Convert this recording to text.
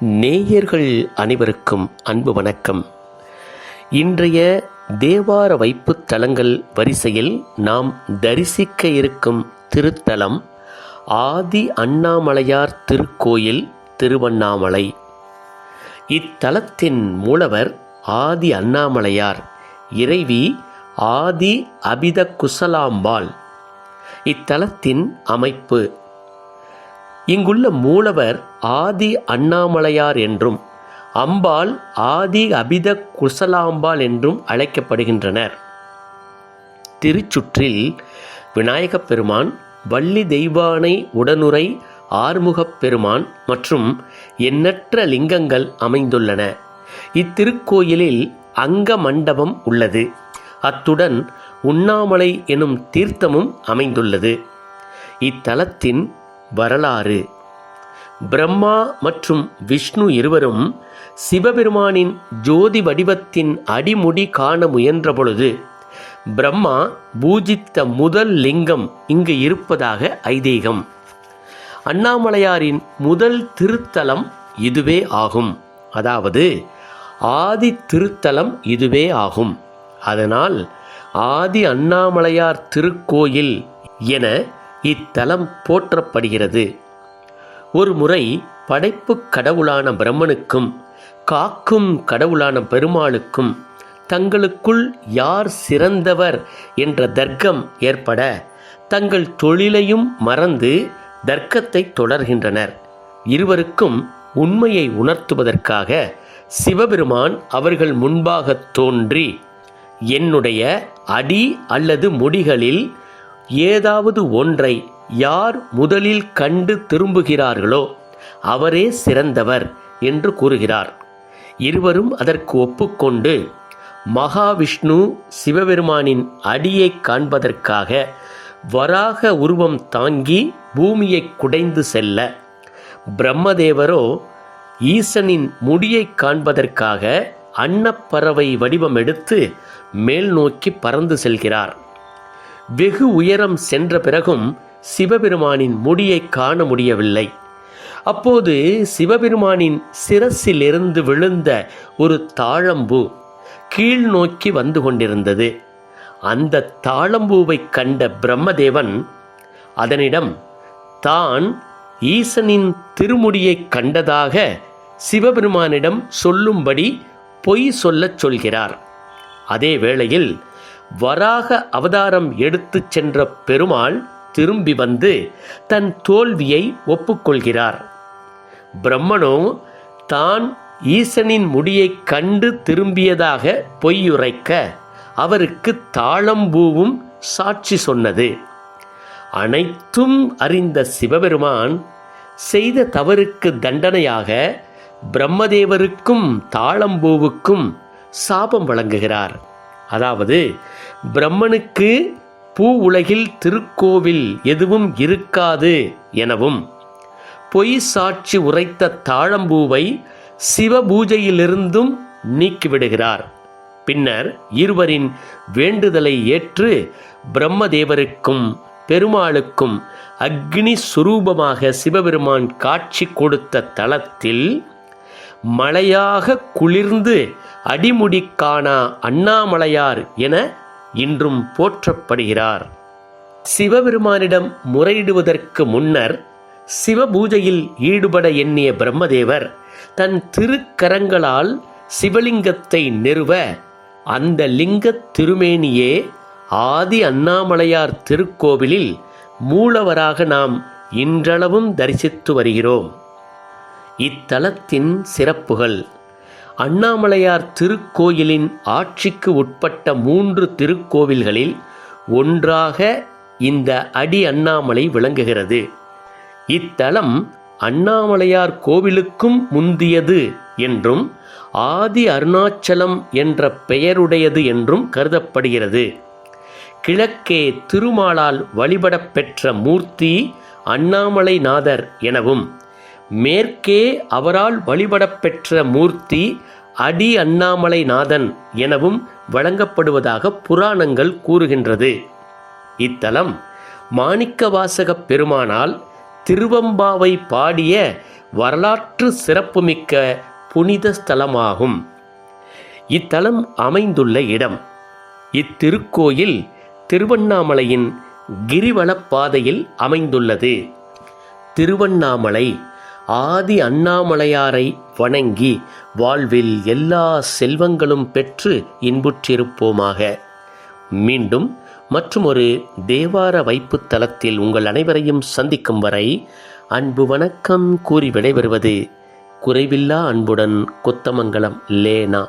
நேயர்கள் அனைவருக்கும் அன்பு வணக்கம். இன்றைய தேவார வைப்புத் தலங்கள் வரிசையில் நாம் தரிசிக்க இருக்கும் திருத்தலம் ஆதி அண்ணாமலையார் திருக்கோயில் திருவண்ணாமலை. இத்தலத்தின் மூலவர் ஆதி அண்ணாமலையார், இறைவி ஆதி அபித குசலாம்பாள். இத்தலத்தின் அமைப்பு: இங்குள்ள மூலவர் ஆதி அண்ணாமலையார் என்றும் அம்பாள் ஆதி அபித குசலாம்பாள் என்றும் அழைக்கப்படுகின்றனர். திருச்சுற்றில் விநாயகப் பெருமான், வள்ளி தெய்வானை உடனுறை ஆறுமுகப் பெருமான் மற்றும் எண்ணற்ற லிங்கங்கள் அமைந்துள்ளன. இத்திருக்கோயிலில் அங்க மண்டபம் உள்ளது. அத்துடன் உண்ணாமலை எனும் தீர்த்தமும் அமைந்துள்ளது. இத்தலத்தின் வரலாறு: பிரம்மா மற்றும் விஷ்ணு இருவரும் சிவபெருமானின் ஜோதி வடிவத்தின் அடிமுடி காண முயன்றபொழுது பிரம்மா பூஜித்த முதல் லிங்கம் இங்கு இருப்பதாக ஐதீகம். அண்ணாமலையாரின் முதல் திருத்தலம் இதுவே ஆகும். அதாவது ஆதி திருத்தலம் இதுவே ஆகும். அதனால் ஆதி அண்ணாமலையார் திருக்கோயில் என இத்தலம் போற்றப்படுகிறது. ஒரு முறை படைப்பு கடவுளான பிரம்மனுக்கும் காக்கும் கடவுளான பெருமாளுக்கும் தங்களுக்குள் யார் சிறந்தவர் என்ற தர்க்கம் ஏற்பட தங்கள் தொழிலையும் மறந்து தர்க்கத்தை தொடர்கின்றனர். இருவருக்கும் உண்மையை உணர்த்துவதற்காக சிவபெருமான் அவர்கள் முன்பாக தோன்றி, என்னுடைய அடி அல்லது முடிகளில் ஏதாவது ஒன்றை யார் முதலில் கண்டு திரும்புகிறார்களோ அவரே சிறந்தவர் என்று கூறுகிறார். இருவரும் அதற்கு ஒப்புக்கொண்டு மகாவிஷ்ணு சிவபெருமானின் அடியை காண்பதற்காக வராக உருவம் தாங்கி பூமியை குடைந்து செல்ல, பிரம்மதேவரோ ஈசனின் முடியை காண்பதற்காக அன்னப்பறவை வடிவம் எடுத்து மேல் நோக்கி பறந்து செல்கிறார். வெகு உயரம் சென்ற பிறகும் சிவபெருமானின் முடியை காண முடியவில்லை. அப்போது சிவபெருமானின் சிரசிலிருந்து விழுந்த ஒரு தாழம்பூ கீழ் நோக்கி வந்து கொண்டிருந்தது. அந்த தாழம்பூவை கண்ட பிரம்மதேவன் அதனிடம் தான் ஈசனின் திருமுடியை கண்டதாக சிவபெருமானிடம் சொல்லும்படி பொய் சொல்லச் சொல்கிறார். அதே வேளையில் வராக அவதாரம் எடுத்துச் சென்ற பெருமாள் திரும்பி வந்து தன் தோல்வியை ஒப்புக்கொள்கிறார். பிரம்மனோ தான் ஈசனின் முடியை கண்டு திரும்பியதாக பொய்யுரைக்க அவருக்கு தாழம்பூவும் சாட்சி சொன்னது. அனைத்தும் அறிந்த சிவபெருமான் செய்த தவறுக்கு தண்டனையாக பிரம்மதேவருக்கும் தாழம்பூவுக்கும் சாபம் வழங்குகிறார். அதாவது பிரம்மனுக்கு பூ உலகில் திருக்கோவில் எதுவும் இருக்காது எனவும், பொய் சாட்சி உரைத்த தாழம்பூவை சிவபூஜையிலிருந்தும் நீக்கிவிடுகிறார். பின்னர் இருவரின் வேண்டுதலை ஏற்று பிரம்மதேவருக்கும் பெருமாளுக்கும் அக்னி சுரூபமாக சிவபெருமான் காட்சி கொடுத்த தலத்தில் மலையாக குளிர்ந்து அடிமுடி காணா அண்ணாமலையார் என இன்றும் போற்றப்படுகிறார். சிவபெருமானிடம் முறையிடுவதற்கு முன்னர் சிவபூஜையில் ஈடுபட எண்ணிய பிரம்மதேவர் தன் திருக்கரங்களால் சிவலிங்கத்தை நிறுவ, அந்த லிங்க திருமேனியே ஆதி அண்ணாமலையார் திருக்கோவிலில் மூலவராக நாம் இன்றளவும் தரிசித்து வருகிறோம். இத்தலத்தின் சிறப்புகள்: அண்ணாமலையார் திருக்கோயிலின் ஆட்சிக்கு உட்பட்ட 3 திருக்கோவில்களில் ஒன்றாக இந்த அடி அண்ணாமலை விளங்குகிறது. இத்தலம் அண்ணாமலையார் கோவிலுக்கும் முந்தியது என்றும் ஆதி அருணாச்சலம் என்ற பெயருடையது என்றும் கருதப்படுகிறது. கிழக்கே திருமாலால் வழிபடப்பெற்ற மூர்த்தி அண்ணாமலைநாதர் எனவும், மேற்கே அவரால் வழிபடப்பெற்ற மூர்த்தி அடி அண்ணாமலைநாதன் எனவும் வழங்கப்படுவதாக புராணங்கள் கூறுகின்றது. இத்தலம் மாணிக்கவாசகப் பெருமானால் திருவம்பாவை பாடிய வரலாற்று சிறப்புமிக்க புனித ஸ்தலமாகும். இத்தலம் அமைந்துள்ள இடம். இத்திருக்கோயில் திருவண்ணாமலையின் கிரிவலப் பாதையில் அமைந்துள்ளது. திருவண்ணாமலை ஆதி அண்ணாமலையாரை வணங்கி வாழ்வில் எல்லா செல்வங்களும் பெற்று இன்புற்றிருப்போமாக. மீண்டும் மற்றுமொரு தேவார வைப்புத் தலத்தில் உங்கள் அனைவரையும் சந்திக்கும் வரை அன்பு வணக்கம் கூறி விடைபெறுவது குறைவில்லா அன்புடன் கொத்தமங்கலம் லேனா.